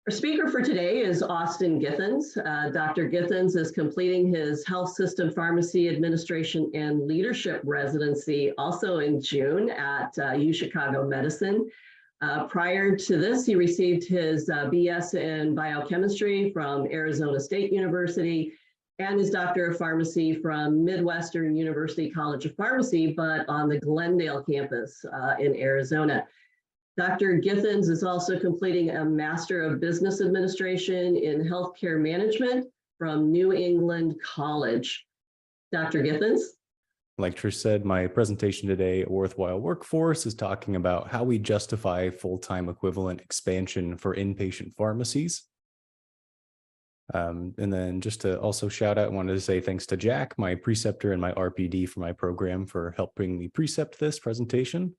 Our speaker for today is Austin Githens. Dr. Githens is completing his Health System Pharmacy Administration and Leadership residency also in June at UChicago Medicine. Prior to this, he received his BS in biochemistry from Arizona State University and his Doctor of Pharmacy from Midwestern University College of Pharmacy, but on the Glendale campus in Arizona. Dr. Githens is also completing a Master of Business Administration in Healthcare Management from New England College. Dr. Githens? Like Trish said, my presentation today, A Worthwhile Workforce, is talking about how we justify full-time equivalent expansion for inpatient pharmacies. And then just to also shout out, I wanted to say thanks to Jack, my preceptor and my RPD for my program, for helping me precept this presentation.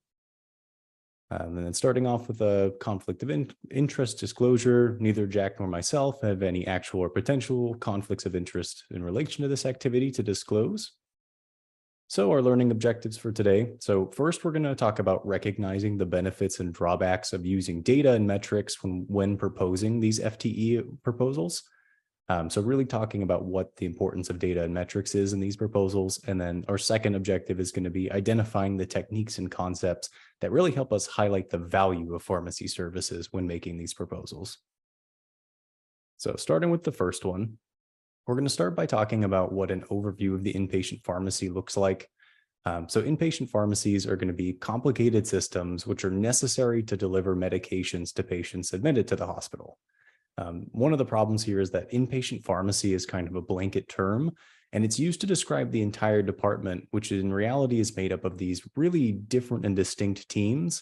And then starting off with a conflict of interest disclosure, neither Jack nor myself have any actual or potential conflicts of interest in relation to this activity to disclose. So our learning objectives for today. So first, we're going to talk about recognizing the benefits and drawbacks of using data and metrics when proposing these FTE proposals. So really talking about what the importance of data and metrics is in these proposals. And then our second objective is going to be identifying the techniques and concepts that really help us highlight the value of pharmacy services when making these proposals. So starting with the first one, we're going to start by talking about what an overview of the inpatient pharmacy looks like. So inpatient pharmacies are going to be complicated systems which are necessary to deliver medications to patients admitted to the hospital. One of the problems here is that inpatient pharmacy is kind of a blanket term, and it's used to describe the entire department, which in reality is made up of these really different and distinct teams.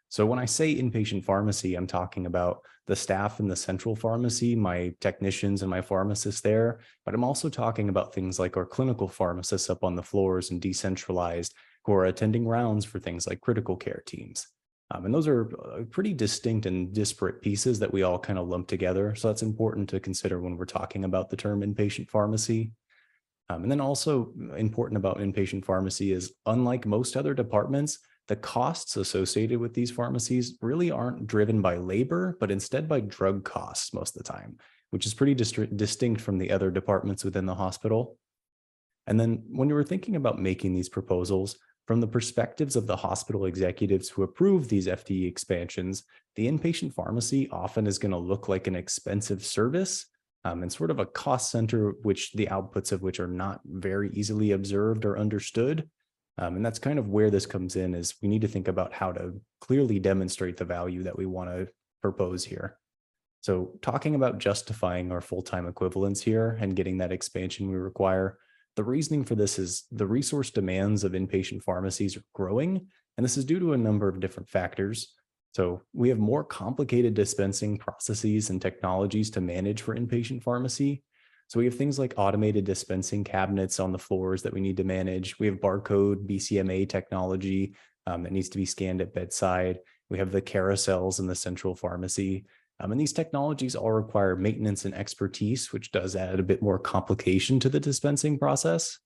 So when I say inpatient pharmacy, I'm talking about the staff in the central pharmacy, my technicians and my pharmacists there, but I'm also talking about things like our clinical pharmacists up on the floors and decentralized who are attending rounds for things like critical care teams. And those are pretty distinct and disparate pieces that we all kind of lump together. So that's important to consider when we're talking about the term inpatient pharmacy. And then also important about inpatient pharmacy is, unlike most other departments, the costs associated with these pharmacies really aren't driven by labor, but instead by drug costs most of the time, which is pretty distinct from the other departments within the hospital. And then when you were thinking about making these proposals, from the perspectives of the hospital executives who approve these FTE expansions, the inpatient pharmacy often is going to look like an expensive service and sort of a cost center, which the outputs of which are not very easily observed or understood. And that's kind of where this comes in, is we need to think about how to clearly demonstrate the value that we want to propose here. So talking about justifying our full-time equivalents here and getting that expansion we require, the reasoning for this is the resource demands of inpatient pharmacies are growing, and this is due to a number of different factors. So we have more complicated dispensing processes and technologies to manage for inpatient pharmacy. So we have things like automated dispensing cabinets on the floors that we need to manage. We have barcode BCMA technology that needs to be scanned at bedside. We have the carousels in the central pharmacy. And these technologies all require maintenance and expertise, which does add a bit more complication to the dispensing process.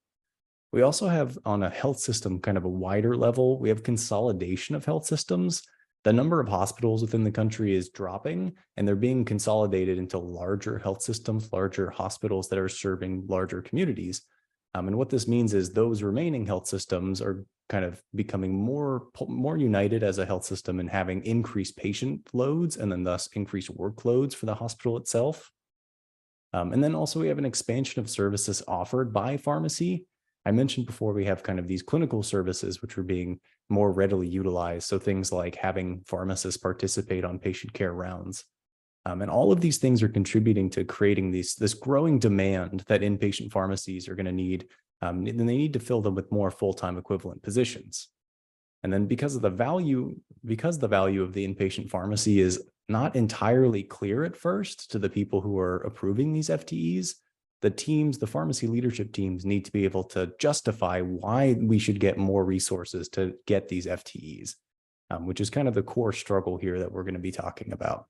We also have, on a health system, kind of a wider level, we have consolidation of health systems. The number of hospitals within the country is dropping, and they're being consolidated into larger health systems, larger hospitals that are serving larger communities. And what this means is those remaining health systems are kind of becoming more united as a health system and having increased patient loads and then thus increased workloads for the hospital itself. And then also we have an expansion of services offered by pharmacy. I mentioned before we have kind of these clinical services which are being more readily utilized. So things like having pharmacists participate on patient care rounds. And all of these things are contributing to creating this growing demand that inpatient pharmacies are going to need. And they need to fill them with more full-time equivalent positions. And then because the value of the inpatient pharmacy is not entirely clear at first to the people who are approving these FTEs, the pharmacy leadership teams need to be able to justify why we should get more resources to get these FTEs, which is kind of the core struggle here that we're going to be talking about.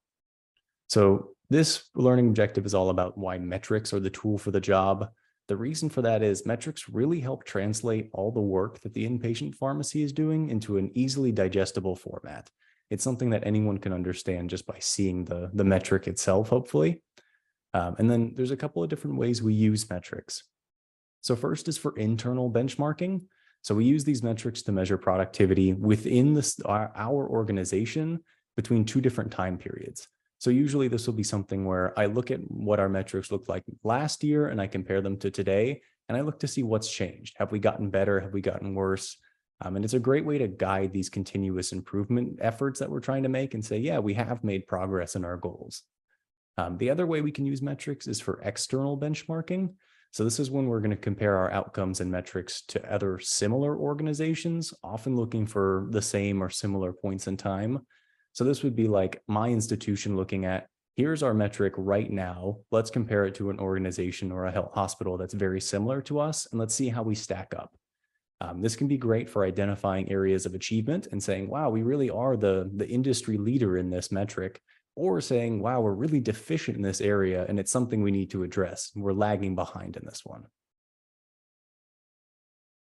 So this learning objective is all about why metrics are the tool for the job. The reason for that is metrics really help translate all the work that the inpatient pharmacy is doing into an easily digestible format. It's something that anyone can understand just by seeing the metric itself, hopefully. And then there's a couple of different ways we use metrics. So first is for internal benchmarking. So we use these metrics to measure productivity within our organization between two different time periods. So usually this will be something where I look at what our metrics looked like last year and I compare them to today, and I look to see what's changed. Have we gotten better? Have we gotten worse? And it's a great way to guide these continuous improvement efforts that we're trying to make and say, yeah, we have made progress in our goals. The other way we can use metrics is for external benchmarking. So this is when we're going to compare our outcomes and metrics to other similar organizations, often looking for the same or similar points in time. So this would be like my institution looking at, here's our metric right now. Let's compare it to an organization or a health hospital that's very similar to us, and let's see how we stack up. This can be great for identifying areas of achievement and saying, wow, we really are the industry leader in this metric, or saying, wow, we're really deficient in this area and it's something we need to address. We're lagging behind in this one.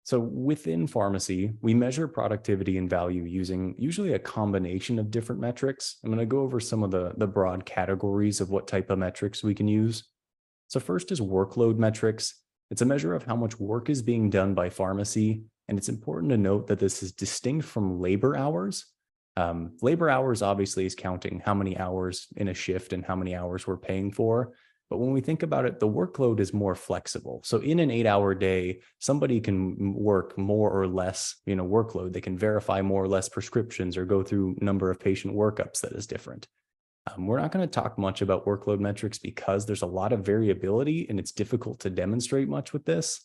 So within pharmacy, we measure productivity and value using usually a combination of different metrics. I'm going to go over some of the broad categories of what type of metrics we can use. So first is workload metrics. It's a measure of how much work is being done by pharmacy. And it's important to note that this is distinct from labor hours. Labor hours obviously is counting how many hours in a shift and how many hours we're paying for. But when we think about it, the workload is more flexible. So in an 8-hour day, somebody can work more or less, workload. They can verify more or less prescriptions or go through number of patient workups that is different. We're not going to talk much about workload metrics because there's a lot of variability and it's difficult to demonstrate much with this.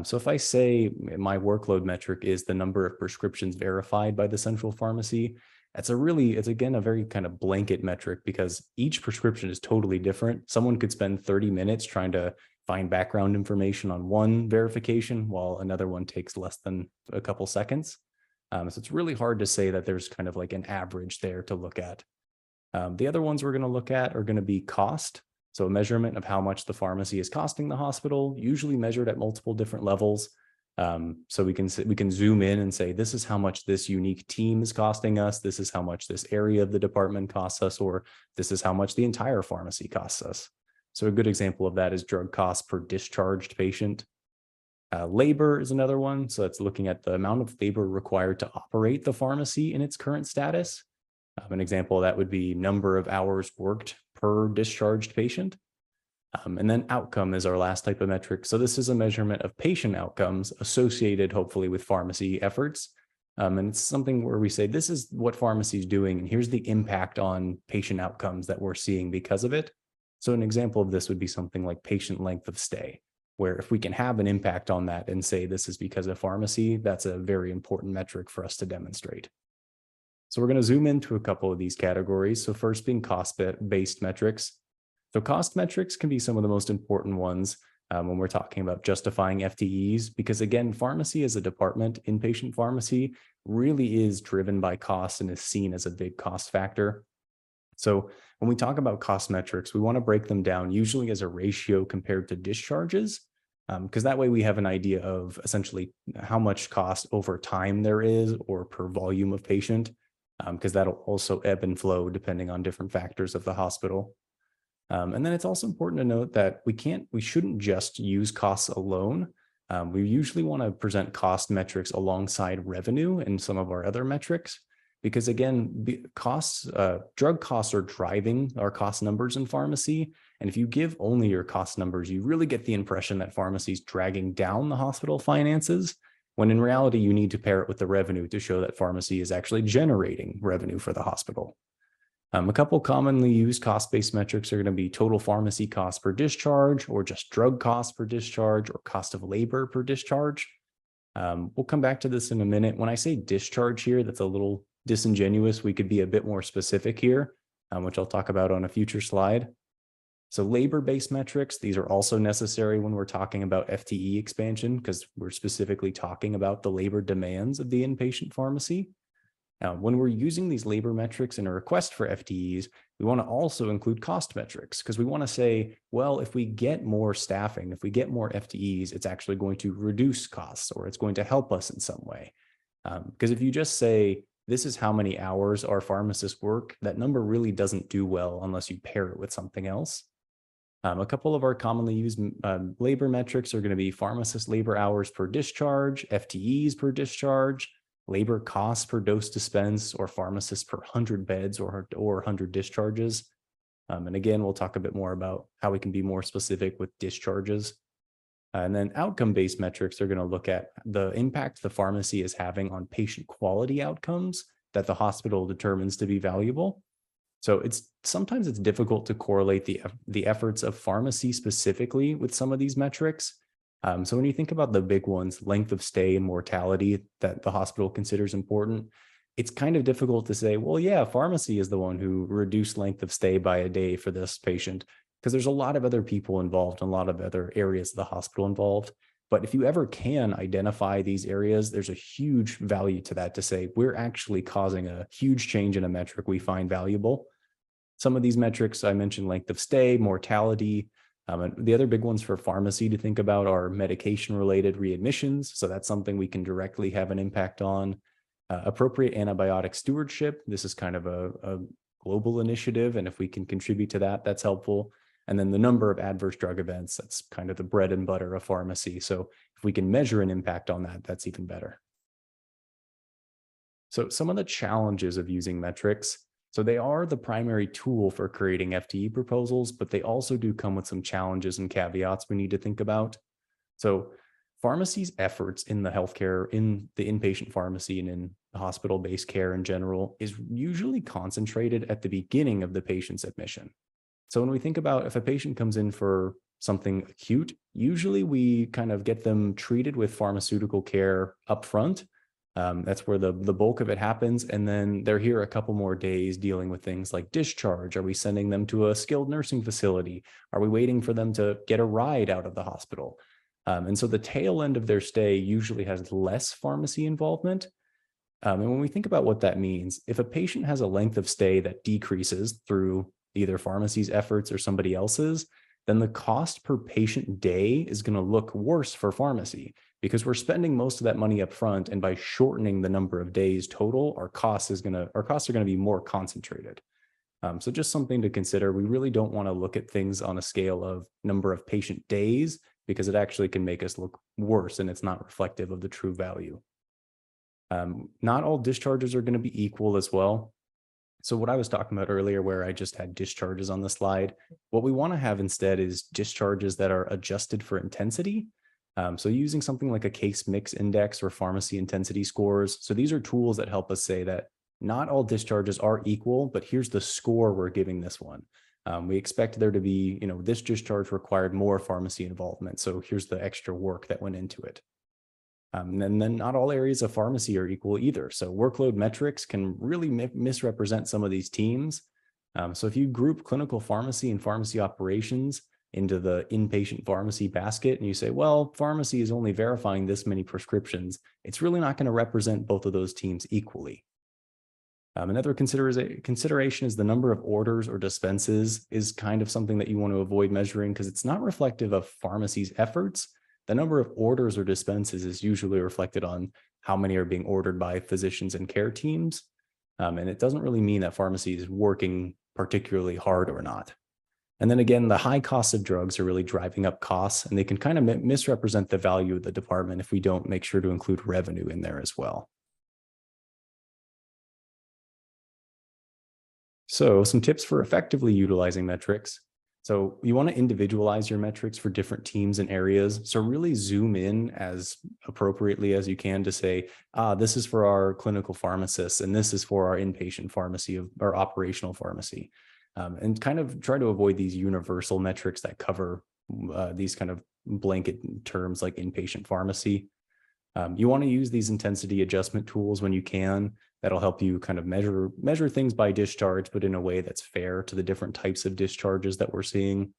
So if I say my workload metric is the number of prescriptions verified by the central pharmacy, it's again, a very kind of blanket metric because each prescription is totally different. Someone could spend 30 minutes trying to find background information on one verification while another one takes less than a couple seconds. So it's really hard to say that there's kind of like an average there to look at. The other ones we're going to look at are going to be cost. So a measurement of how much the pharmacy is costing the hospital, usually measured at multiple different levels. So we can zoom in and say, this is how much this unique team is costing us. This is how much this area of the department costs us, or this is how much the entire pharmacy costs us. So a good example of that is drug costs per discharged patient. Labor is another one. So it's looking at the amount of labor required to operate the pharmacy in its current status. An example of that would be number of hours worked per discharged patient. And then outcome is our last type of metric. So this is a measurement of patient outcomes associated, hopefully, with pharmacy efforts. And it's something where we say, this is what pharmacy is doing, and here's the impact on patient outcomes that we're seeing because of it. So an example of this would be something like patient length of stay, where if we can have an impact on that and say this is because of pharmacy, that's a very important metric for us to demonstrate. So we're going to zoom into a couple of these categories. So first being cost-based metrics. So cost metrics can be some of the most important ones when we're talking about justifying FTEs, because again, pharmacy as a department, inpatient pharmacy, really is driven by cost and is seen as a big cost factor. So when we talk about cost metrics, we want to break them down usually as a ratio compared to discharges, because that way we have an idea of essentially how much cost over time there is or per volume of patient, because that'll also ebb and flow depending on different factors of the hospital. And then it's also important to note that we shouldn't just use costs alone. We usually want to present cost metrics alongside revenue and some of our other metrics, because again, drug costs are driving our cost numbers in pharmacy. And if you give only your cost numbers, you really get the impression that pharmacy is dragging down the hospital finances, when in reality, you need to pair it with the revenue to show that pharmacy is actually generating revenue for the hospital. A couple commonly used cost-based metrics are going to be total pharmacy cost per discharge, or just drug cost per discharge, or cost of labor per discharge. We'll come back to this in a minute. When I say discharge here, that's a little disingenuous. We could be a bit more specific here, which I'll talk about on a future slide. So labor-based metrics, these are also necessary when we're talking about FTE expansion, because we're specifically talking about the labor demands of the inpatient pharmacy. Now, when we're using these labor metrics in a request for FTEs, we want to also include cost metrics, because we want to say, well, if we get more staffing, if we get more FTEs, it's actually going to reduce costs, or it's going to help us in some way. Because if you just say, this is how many hours our pharmacists work, that number really doesn't do well unless you pair it with something else. A couple of our commonly used labor metrics are going to be pharmacist labor hours per discharge, FTEs per discharge, labor costs per dose dispense, or pharmacists per 100 beds or 100 discharges. And again, we'll talk a bit more about how we can be more specific with discharges. And then outcome-based metrics are going to look at the impact the pharmacy is having on patient quality outcomes that the hospital determines to be valuable. So sometimes it's difficult to correlate the efforts of pharmacy specifically with some of these metrics. So when you think about the big ones, length of stay and mortality that the hospital considers important, it's kind of difficult to say, well, yeah, pharmacy is the one who reduced length of stay by a day for this patient, because there's a lot of other people involved and a lot of other areas of the hospital involved. But if you ever can identify these areas, there's a huge value to that, to say we're actually causing a huge change in a metric we find valuable. Some of these metrics I mentioned, length of stay, mortality. And the other big ones for pharmacy to think about are medication-related readmissions. So that's something we can directly have an impact on. Appropriate antibiotic stewardship. This is kind of a global initiative, and if we can contribute to that, that's helpful. And then the number of adverse drug events, that's kind of the bread and butter of pharmacy. So if we can measure an impact on that, that's even better. So some of the challenges of using metrics. So they are the primary tool for creating FTE proposals, but they also do come with some challenges and caveats we need to think about. So pharmacy's efforts in the healthcare, in the inpatient pharmacy and in hospital-based care in general, is usually concentrated at the beginning of the patient's admission. So when we think about if a patient comes in for something acute, usually we kind of get them treated with pharmaceutical care upfront. That's where the bulk of it happens. And then they're here a couple more days dealing with things like discharge. Are we sending them to a skilled nursing facility? Are we waiting for them to get a ride out of the hospital? And so the tail end of their stay usually has less pharmacy involvement. And when we think about what that means, if a patient has a length of stay that decreases through either pharmacy's efforts or somebody else's, then the cost per patient day is going to look worse for pharmacy, because we're spending most of that money up front, and by shortening the number of days total, our costs are going to be more concentrated. So just something to consider. We really don't want to look at things on a scale of number of patient days, because it actually can make us look worse and it's not reflective of the true value. Not all discharges are going to be equal as well. So what I was talking about earlier, where I just had discharges on the slide, what we want to have instead is discharges that are adjusted for intensity. So using something like a case mix index or pharmacy intensity scores. So these are tools that help us say that not all discharges are equal, but here's the score we're giving this one. We expect there to be, this discharge required more pharmacy involvement. So here's the extra work that went into it. And then not all areas of pharmacy are equal either. So workload metrics can really misrepresent some of these teams. So if you group clinical pharmacy and pharmacy operations into the inpatient pharmacy basket, and you say, well, pharmacy is only verifying this many prescriptions, it's really not going to represent both of those teams equally. Another consideration is the number of orders or dispenses is kind of something that you want to avoid measuring, because it's not reflective of pharmacy's efforts. The number of orders or dispenses is usually reflected on how many are being ordered by physicians and care teams. And it doesn't really mean that pharmacy is working particularly hard or not. And then again, the high costs of drugs are really driving up costs, and they can kind of misrepresent the value of the department if we don't make sure to include revenue in there as well. So some tips for effectively utilizing metrics. So you want to individualize your metrics for different teams and areas. So really zoom in as appropriately as you can to say, this is for our clinical pharmacists, and this is for our inpatient pharmacy or operational pharmacy. And kind of try to avoid these universal metrics that cover these kind of blanket terms like inpatient pharmacy. You want to use these intensity adjustment tools when you can. That'll help you kind of measure things by discharge, but in a way that's fair to the different types of discharges that we're seeing.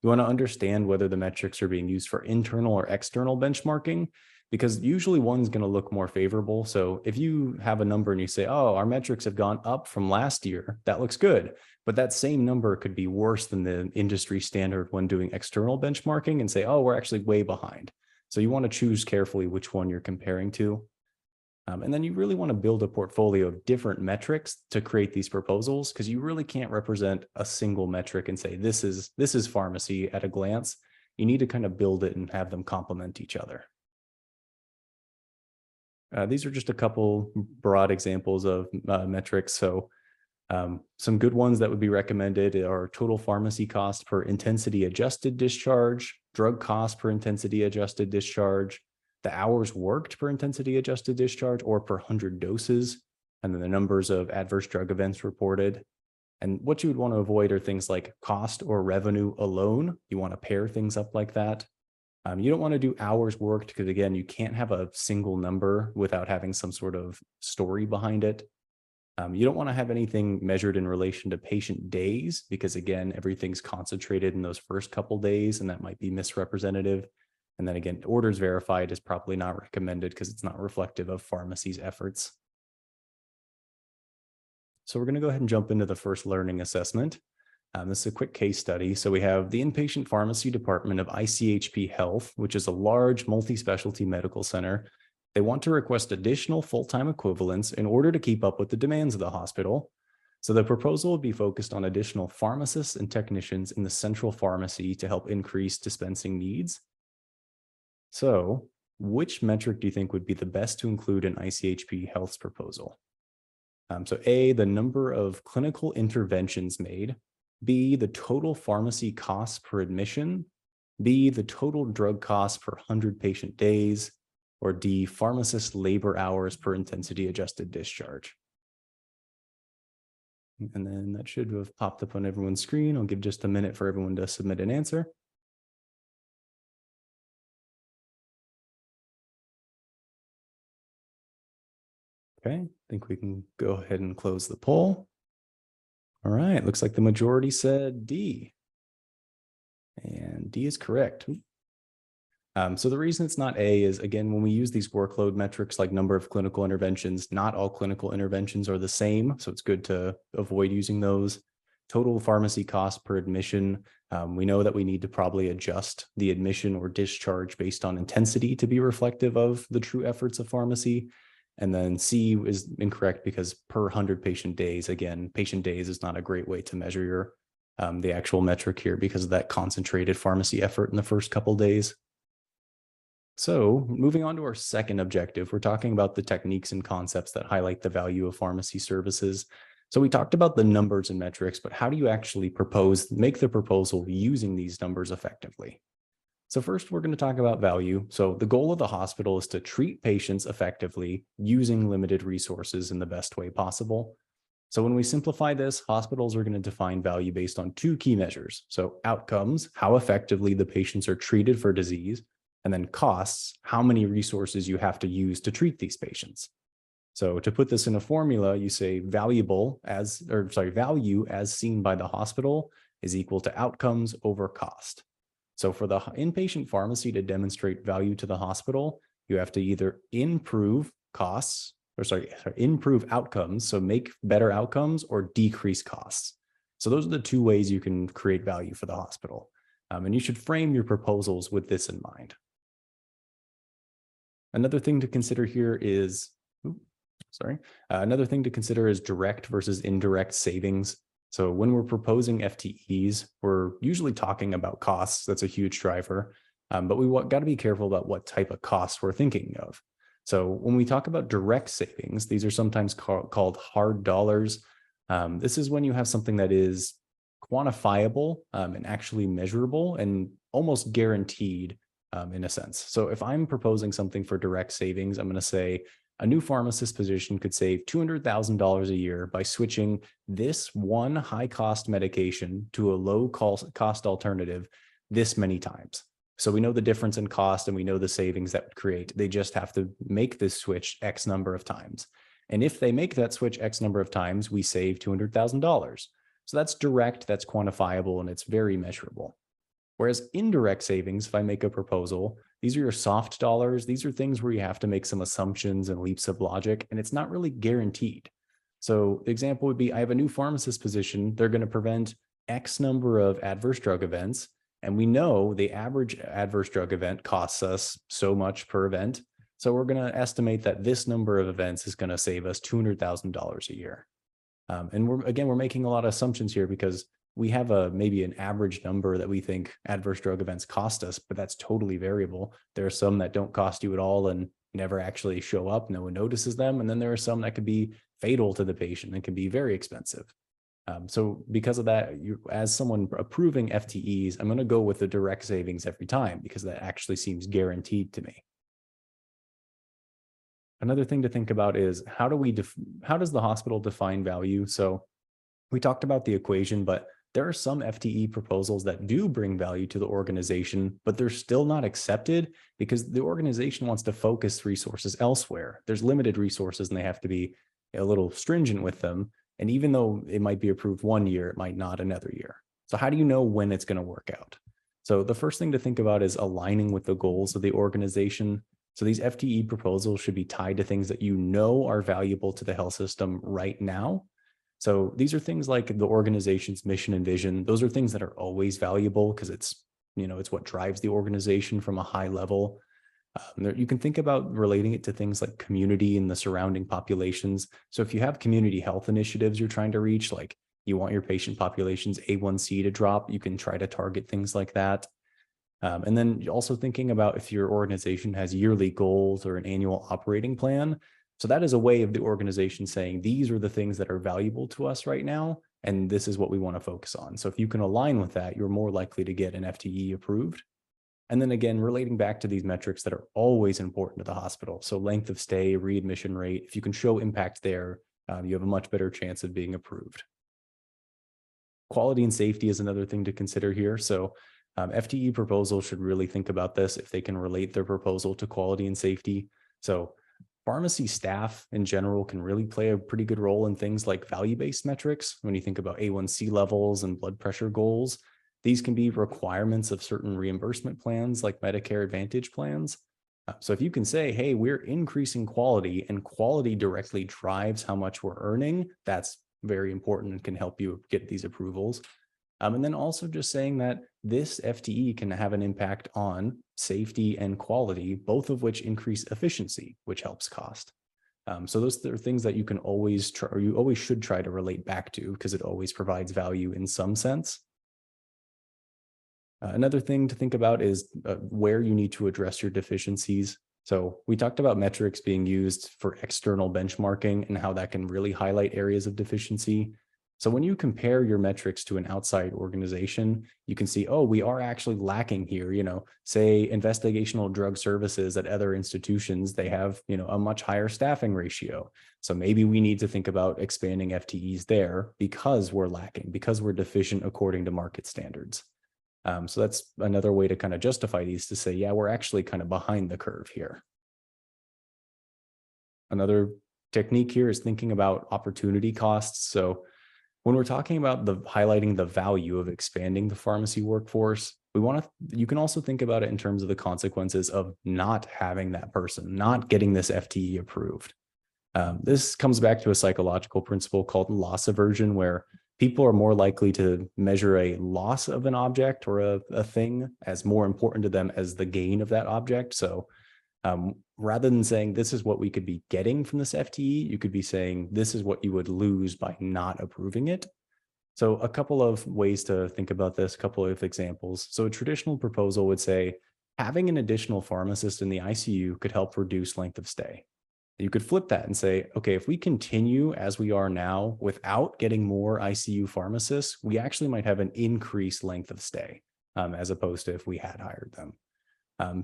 You want to understand whether the metrics are being used for internal or external benchmarking, because usually one's going to look more favorable. So if you have a number and you say, oh, our metrics have gone up from last year, that looks good. But that same number could be worse than the industry standard when doing external benchmarking, and say, oh, we're actually way behind. So you want to choose carefully which one you're comparing to. And then you really want to build a portfolio of different metrics to create these proposals, because you really can't represent a single metric and say, this is pharmacy at a glance. You need to kind of build it and have them complement each other. These are just a couple broad examples of metrics. So some good ones that would be recommended are total pharmacy cost per intensity adjusted discharge, drug cost per intensity adjusted discharge, the hours worked per intensity adjusted discharge or per 100 doses, and then the numbers of adverse drug events reported. And what you would want to avoid are things like cost or revenue alone. You want to pair things up like that. You don't want to do hours worked because, again, you can't have a single number without having some sort of story behind it. You don't want to have anything measured in relation to patient days because, again, everything's concentrated in those first couple days, and that might be misrepresentative. And then again, orders verified is probably not recommended because it's not reflective of pharmacy's efforts. So we're going to go ahead and jump into the first learning assessment. This is a quick case study. So we have the inpatient pharmacy department of ICHP Health, which is a large multi-specialty medical center. They want to request additional full-time equivalents in order to keep up with the demands of the hospital. So the proposal would be focused on additional pharmacists and technicians in the central pharmacy to help increase dispensing needs. So which metric do you think would be the best to include in ICHP Health's proposal? So A, the number of clinical interventions made, B, the total pharmacy costs per admission, B, the total drug costs per 100 patient days, or D, pharmacist labor hours per intensity adjusted discharge. And then that should have popped up on everyone's screen. I'll give just a minute for everyone to submit an answer. Okay, I think we can go ahead and close the poll. All right, looks like the majority said D. And D is correct. So the reason it's not A is, again, when we use these workload metrics like number of clinical interventions, not all clinical interventions are the same. So it's good to avoid using those. Total pharmacy cost per admission. We know that we need to probably adjust the admission or discharge based on intensity to be reflective of the true efforts of pharmacy. And then C is incorrect because per 100 patient days, again, patient days is not a great way to measure your the actual metric here because of that concentrated pharmacy effort in the first couple days. So moving on to our second objective, we're talking about the techniques and concepts that highlight the value of pharmacy services. So we talked about the numbers and metrics, but how do you actually make the proposal using these numbers effectively? So first, we're going to talk about value. So the goal of the hospital is to treat patients effectively using limited resources in the best way possible. So when we simplify this, hospitals are going to define value based on two key measures. So outcomes, how effectively the patients are treated for disease, and then costs, how many resources you have to use to treat these patients. So to put this in a formula, you say value as seen by the hospital is equal to outcomes over cost. So for the inpatient pharmacy to demonstrate value to the hospital, you have to either improve outcomes, so make better outcomes, or decrease costs. So those are the two ways you can create value for the hospital. And you should frame your proposals with this in mind. Another thing to consider here is, direct versus indirect savings. So when we're proposing FTEs, we're usually talking about costs. That's a huge driver, but we got to be careful about what type of costs we're thinking of. So when we talk about direct savings, these are sometimes called hard dollars. This is when you have something that is quantifiable and actually measurable and almost guaranteed in a sense. So if I'm proposing something for direct savings, I'm going to say a new pharmacist position could save $200,000 a year by switching this one high-cost medication to a low-cost alternative this many times. So we know the difference in cost and we know the savings that would create. They just have to make this switch X number of times. And if they make that switch X number of times, we save $200,000. So that's direct, that's quantifiable, and it's very measurable. Whereas indirect savings, if I make a proposal, these are your soft dollars. These are things where you have to make some assumptions and leaps of logic, and it's not really guaranteed. So the example would be, I have a new pharmacist position. They're going to prevent X number of adverse drug events. And we know the average adverse drug event costs us so much per event. So we're going to estimate that this number of events is going to save us $200,000 a year. And we're making a lot of assumptions here because we have maybe an average number that we think adverse drug events cost us, but that's totally variable. There are some that don't cost you at all and never actually show up. No one notices them. And then there are some that could be fatal to the patient and can be very expensive. So because of that, as someone approving FTEs, I'm going to go with the direct savings every time because that actually seems guaranteed to me. Another thing to think about is how does the hospital define value? So we talked about the equation, but there are some FTE proposals that do bring value to the organization, but they're still not accepted because the organization wants to focus resources elsewhere. There's limited resources and they have to be a little stringent with them. And even though it might be approved one year, it might not another year. So how do you know when it's going to work out? So the first thing to think about is aligning with the goals of the organization. So these FTE proposals should be tied to things that you know are valuable to the health system right now. So these are things like the organization's mission and vision. Those are things that are always valuable because it's what drives the organization from a high level. You can think about relating it to things like community and the surrounding populations. So if you have community health initiatives you're trying to reach, like you want your patient population's A1C to drop, you can try to target things like that. And then also thinking about if your organization has yearly goals or an annual operating plan. So that is a way of the organization saying, these are the things that are valuable to us right now, and this is what we want to focus on. So if you can align with that, you're more likely to get an FTE approved. And then again, relating back to these metrics that are always important to the hospital. So length of stay, readmission rate, if you can show impact there, you have a much better chance of being approved. Quality and safety is another thing to consider here. So FTE proposals should really think about this if they can relate their proposal to quality and safety. So pharmacy staff in general can really play a pretty good role in things like value-based metrics. When you think about A1C levels and blood pressure goals, these can be requirements of certain reimbursement plans like Medicare Advantage plans. So if you can say, hey, we're increasing quality and quality directly drives how much we're earning, that's very important and can help you get these approvals. And then also just saying that this FTE can have an impact on safety and quality, both of which increase efficiency, which helps cost. So those are things that you can always try, or you always should try to relate back to because it always provides value in some sense. Another thing to think about is where you need to address your deficiencies. So we talked about metrics being used for external benchmarking and how that can really highlight areas of deficiency. So when you compare your metrics to an outside organization, you can see, oh, we are actually lacking here. Say investigational drug services at other institutions, they have, a much higher staffing ratio. So maybe we need to think about expanding FTEs there because we're lacking, because we're deficient according to market standards. So that's another way to kind of justify these to say, yeah, we're actually kind of behind the curve here. Another technique here is thinking about opportunity costs. So when we're talking about highlighting the value of expanding the pharmacy workforce, you can also think about it in terms of the consequences of not having that person, not getting this FTE approved. This comes back to a psychological principle called loss aversion, where people are more likely to measure a loss of an object or a thing as more important to them as the gain of that object. So rather than saying this is what we could be getting from this FTE, you could be saying this is what you would lose by not approving it. So a couple of ways to think about this, a couple of examples. So a traditional proposal would say having an additional pharmacist in the ICU could help reduce length of stay. You could flip that and say, okay, if we continue as we are now without getting more ICU pharmacists, we actually might have an increased length of stay as opposed to if we had hired them.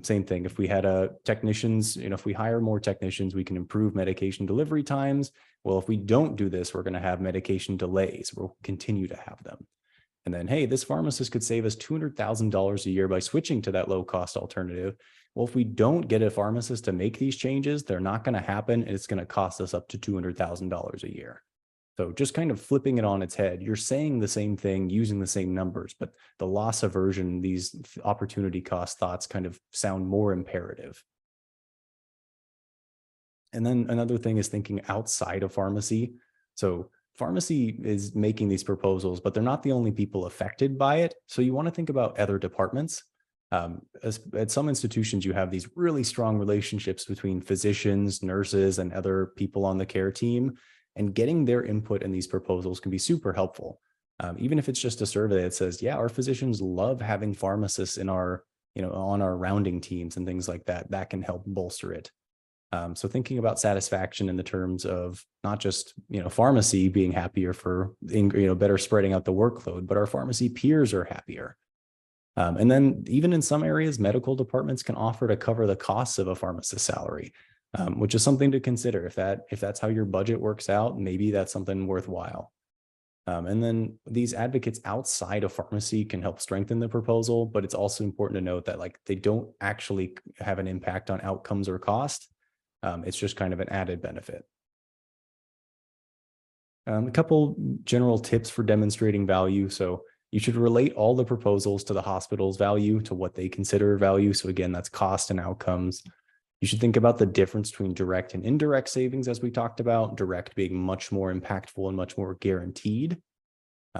Same thing, if we had technicians, if we hire more technicians, we can improve medication delivery times. Well, if we don't do this, we're going to have medication delays. We'll continue to have them. And then, hey, this pharmacist could save us $200,000 a year by switching to that low-cost alternative. Well, if we don't get a pharmacist to make these changes, they're not going to happen, and it's going to cost us up to $200,000 a year. So just kind of flipping it on its head, you're saying the same thing, using the same numbers, but the loss aversion, these opportunity cost thoughts kind of sound more imperative. And then another thing is thinking outside of pharmacy. So pharmacy is making these proposals, but they're not the only people affected by it. So you want to think about other departments. At some institutions, you have these really strong relationships between physicians, nurses, and other people on the care team, and getting their input in these proposals can be super helpful. Even if it's just a survey that says, yeah, our physicians love having pharmacists in our, on our rounding teams and things like that, that can help bolster it. So thinking about satisfaction in the terms of not just, pharmacy being happier for, better spreading out the workload, but our pharmacy peers are happier. And then even in some areas, medical departments can offer to cover the costs of a pharmacist's salary, which is something to consider. If that's how your budget works out, maybe that's something worthwhile. And then these advocates outside of pharmacy can help strengthen the proposal, but it's also important to note that they don't actually have an impact on outcomes or cost. It's just kind of an added benefit. A couple general tips for demonstrating value. So you should relate all the proposals to the hospital's value, to what they consider value. So again, that's cost and outcomes. You should think about the difference between direct and indirect savings, as we talked about, direct being much more impactful and much more guaranteed.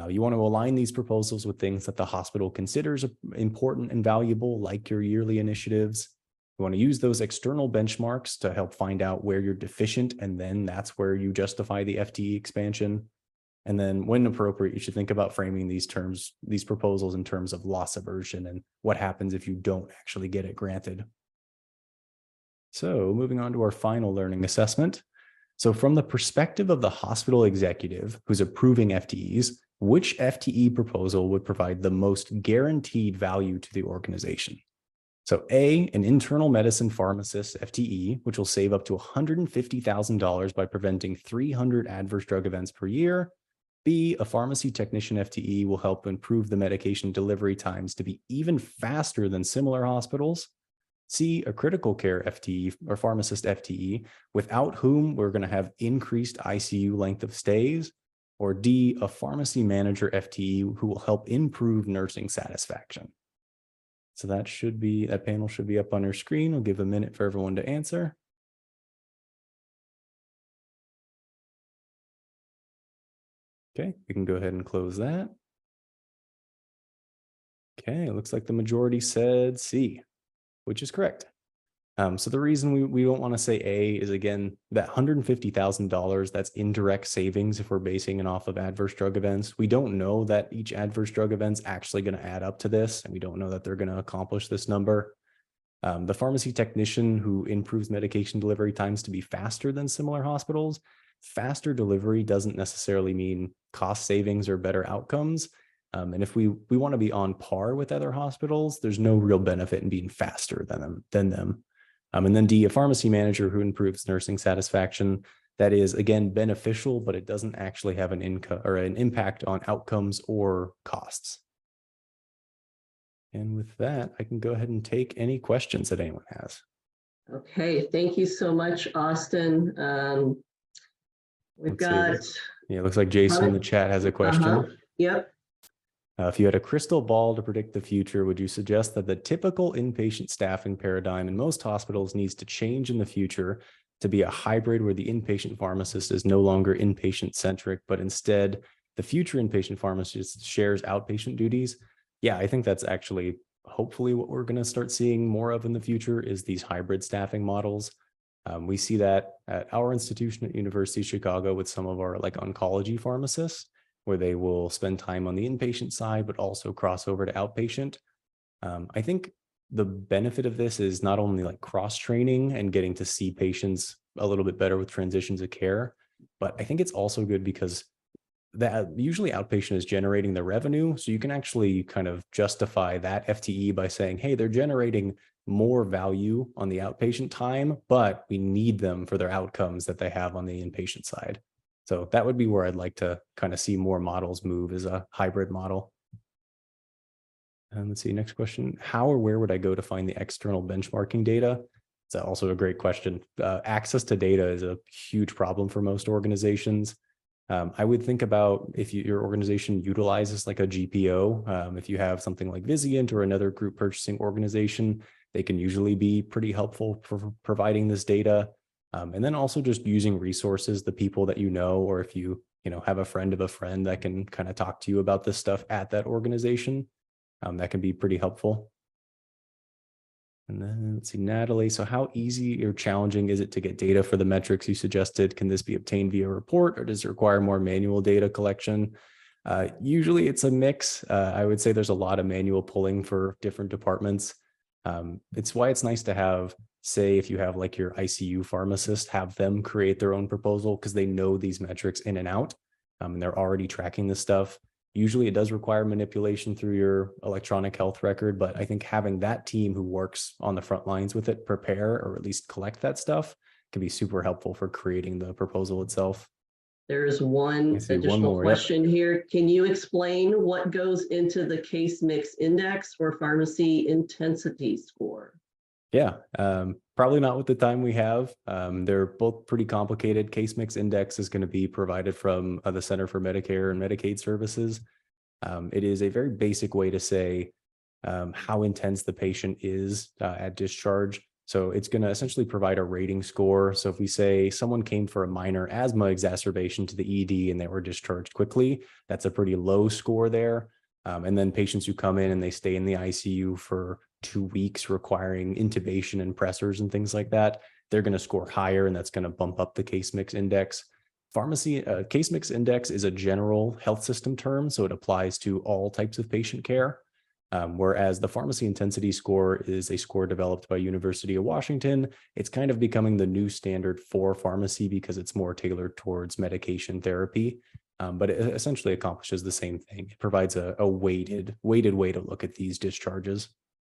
You want to align these proposals with things that the hospital considers important and valuable, like your yearly initiatives. You want to use those external benchmarks to help find out where you're deficient, and then that's where you justify the FTE expansion. And then when appropriate, you should think about framing these proposals in terms of loss aversion and what happens if you don't actually get it granted. So moving on to our final learning assessment. So from the perspective of the hospital executive who's approving FTEs, which FTE proposal would provide the most guaranteed value to the organization? So A, an internal medicine pharmacist FTE, which will save up to $150,000 by preventing 300 adverse drug events per year. B, a pharmacy technician FTE will help improve the medication delivery times to be even faster than similar hospitals. C, a critical care FTE or pharmacist FTE, without whom we're going to have increased ICU length of stays. Or D, a pharmacy manager FTE who will help improve nursing satisfaction. So that panel should be up on your screen. We'll give a minute for everyone to answer. Okay, we can go ahead and close that. Okay, it looks like the majority said C, which is correct. So the reason we don't want to say A is, again, that $150,000, that's indirect savings if we're basing it off of adverse drug events. We don't know that each adverse drug event's actually going to add up to this, and we don't know that they're going to accomplish this number. The pharmacy technician who improves medication delivery times to be faster than similar hospitals, faster delivery doesn't necessarily mean cost savings or better outcomes. And if we want to be on par with other hospitals, there's no real benefit in being faster than them. And then D, a pharmacy manager who improves nursing satisfaction. That is, again, beneficial, but it doesn't actually have an impact on outcomes or costs. And with that, I can go ahead and take any questions that anyone has. Okay, thank you so much, Austin. We've got... Yeah, it looks like Jason in the chat has a question. Yep. If you had a crystal ball to predict the future, would you suggest that the typical inpatient staffing paradigm in most hospitals needs to change in the future to be a hybrid where the inpatient pharmacist is no longer inpatient-centric, but instead the future inpatient pharmacist shares outpatient duties? Yeah, I think that's actually hopefully what we're going to start seeing more of in the future is these hybrid staffing models. We see that at our institution at University of Chicago with some of our oncology pharmacists, where they will spend time on the inpatient side, but also cross over to outpatient. I think the benefit of this is not only cross-training and getting to see patients a little bit better with transitions of care, but I think it's also good because that usually outpatient is generating the revenue. So you can actually kind of justify that FTE by saying, hey, they're generating more value on the outpatient time, but we need them for their outcomes that they have on the inpatient side. So that would be where I'd like to kind of see more models move, as a hybrid model. And let's see, next question. How or where would I go to find the external benchmarking data? It's also a great question. Access to data is a huge problem for most organizations. I would think about if your organization utilizes a GPO, if you have something like Vizient or another group purchasing organization, they can usually be pretty helpful for providing this data. And then also just using resources, the people that or if you have a friend of a friend that can kind of talk to you about this stuff at that organization, that can be pretty helpful. And then let's see, Natalie. So how easy or challenging is it to get data for the metrics you suggested? Can this be obtained via report, or does it require more manual data collection? Usually it's a mix. I would say there's a lot of manual pulling for different departments. It's why it's nice to have, say, if you have like your ICU pharmacist, have them create their own proposal because they know these metrics in and out, and they're already tracking this stuff. Usually it does require manipulation through your electronic health record, but I think having that team who works on the front lines with it prepare or at least collect that stuff can be super helpful for creating the proposal itself. There's one additional question here. Can you explain what goes into the case mix index or pharmacy intensity score? Yeah, probably not with the time we have. They're both pretty complicated. Case mix index is going to be provided from the Center for Medicare and Medicaid Services. It is a very basic way to say how intense the patient is at discharge. So it's going to essentially provide a rating score. So if we say someone came for a minor asthma exacerbation to the ED and they were discharged quickly, that's a pretty low score there. And then patients who come in and they stay in the ICU for 2 weeks requiring intubation and pressors and things like that, they're going to score higher, and that's going to bump up the case mix index. Pharmacy case mix index is a general health system term, so it applies to all types of patient care. Whereas the pharmacy intensity score is a score developed by University of Washington. It's kind of becoming the new standard for pharmacy because it's more tailored towards medication therapy. But it essentially accomplishes the same thing. It provides a weighted way to look at these discharges.